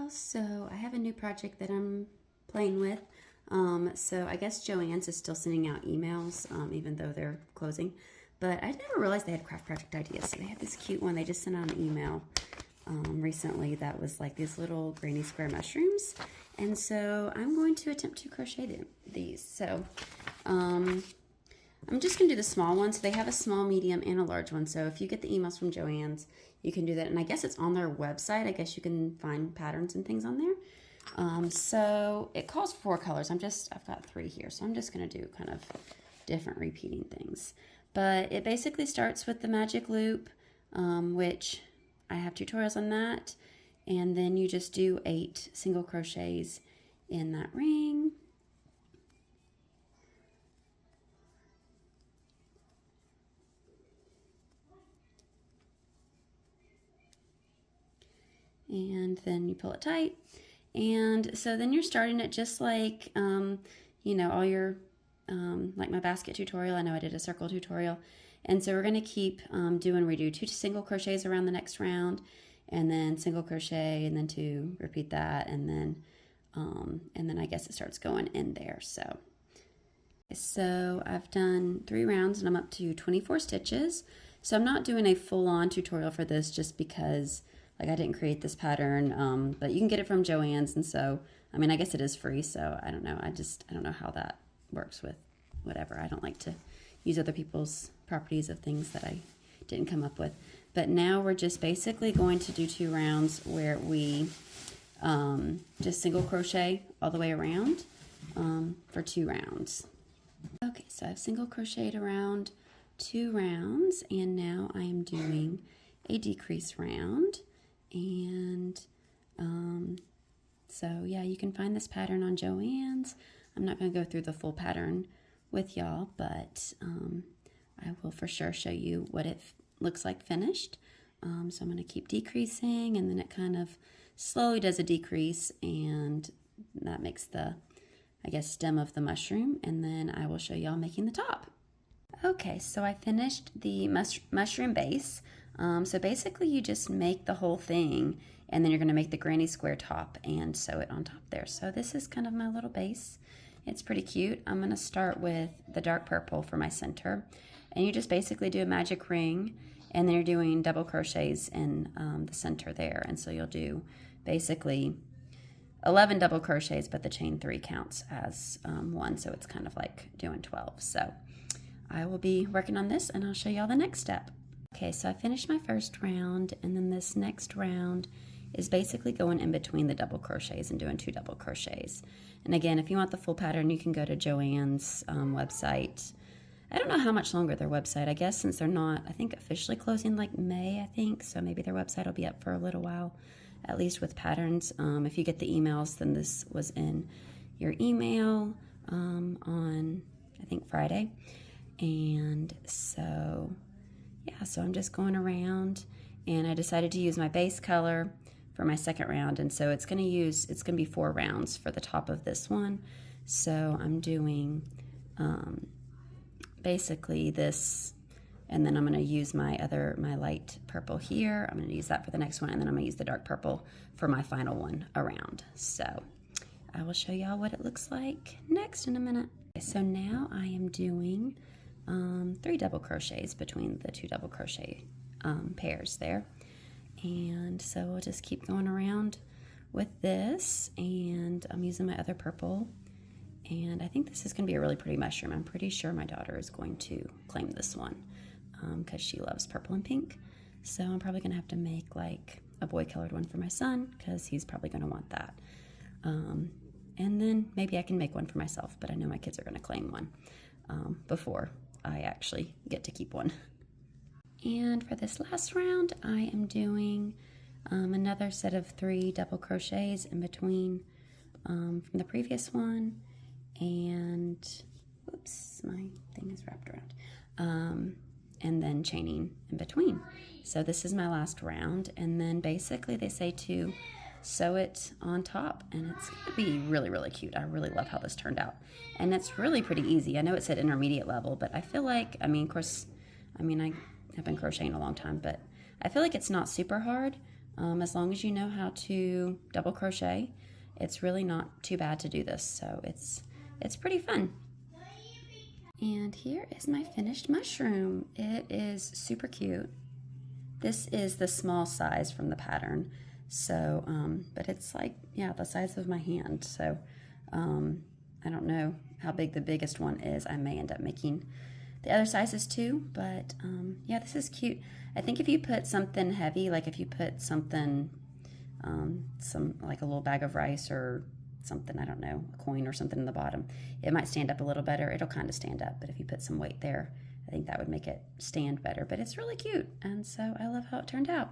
So I have a new project that I'm playing with. So I guess Joann's is still sending out emails, even though they're closing. But I never realized they had craft project ideas. So they had this cute one. They just sent out an email recently that was like these little granny square mushrooms. And so I'm going to attempt to crochet these. So I'm just going to do the small one. So they have a small, medium, and a large one. So if you get the emails from Joann's, you can do that. And I guess it's on their website. I guess you can find patterns and things on there. So it calls for 4 colors. I've got 3 here. So I'm just going to do kind of different repeating things. But it basically starts with the magic loop, which I have tutorials on that. And then you just do 8 single crochets in that ring. And then you pull it tight. And so then you're starting it just like, you know, all your, like my basket tutorial. I know I did a circle tutorial. And so we're going to keep redo 2 single crochets around the next round, and then single crochet, and then 2, repeat that, and then I guess it starts going in there. So I've done 3 rounds and I'm up to 24 stitches. So I'm not doing a full-on tutorial for this just because like I didn't create this pattern, but you can get it from Joann's, and so, I mean, I guess it is free, so I don't know. I don't know how that works with whatever. I don't like to use other people's properties of things that I didn't come up with. But now we're just basically going to do 2 rounds where we just single crochet all the way around for 2 rounds. Okay, so I've single crocheted around 2 rounds, and now I am doing a decrease round. And so yeah, you can find this pattern on Joann's. I'm not going to go through the full pattern with y'all, but I will for sure show you what it looks like finished. So I'm going to keep decreasing, and then it kind of slowly does a decrease, and that makes the, I guess, stem of the mushroom, and then I will show y'all making the top. Okay, so I finished the mushroom base. So basically you just make the whole thing, and then you're going to make the granny square top and sew it on top there. So this is kind of my little base. It's pretty cute. I'm going to start with the dark purple for my center, and you just basically do a magic ring, and then you're doing double crochets in the center there. And so you'll do basically 11 double crochets, but the chain 3 counts as 1, so it's kind of like doing 12. So I will be working on this, and I'll show y'all the next step. Okay, so I finished my first round, and then this next round is basically going in between the double crochets and doing 2 double crochets. And again, if you want the full pattern, you can go to Joann's website. I don't know how much longer their website, I guess, since they're not, I think, officially closing like May, I think, so maybe their website will be up for a little while, at least with patterns. If you get the emails, then this was in your email on, I think, Friday. And so yeah, so I'm just going around, and I decided to use my base color for my second round, and so it's going to be 4 rounds for the top of this one. So I'm doing basically this, and then I'm going to use my light purple here. I'm going to use that for the next one, and then I'm going to use the dark purple for my final one around. So I will show y'all what it looks like next in a minute. Okay, so now I am doing 3 double crochets between the 2 double crochet pairs there, and so we'll just keep going around with this, and I'm using my other purple, and I think this is going to be a really pretty mushroom. I'm pretty sure my daughter is going to claim this one because she loves purple and pink, so I'm probably going to have to make like a boy colored one for my son because he's probably going to want that, and then maybe I can make one for myself, but I know my kids are going to claim one before I actually get to keep one. And for this last round, I am doing another set of 3 double crochets in between from the previous one, and whoops, my thing is wrapped around, and then chaining in between. So this is my last round, and then basically they say to sew it on top, and it's going to be really, really cute. I really love how this turned out, and it's really pretty easy. I know it said intermediate level, but I feel like, I mean, of course, I have been crocheting a long time, but I feel like it's not super hard. As long as you know how to double crochet, it's really not too bad to do this. So it's pretty fun. And here is my finished mushroom. It is super cute. This is the small size from the pattern. So, but it's like, yeah, the size of my hand. So, I don't know how big the biggest one is. I may end up making the other sizes too, but yeah, this is cute. I think if you put something heavy, like if you put something, some like a little bag of rice or something, I don't know, a coin or something in the bottom, it might stand up a little better. It'll kind of stand up, but if you put some weight there, I think that would make it stand better. But it's really cute, and so I love how it turned out.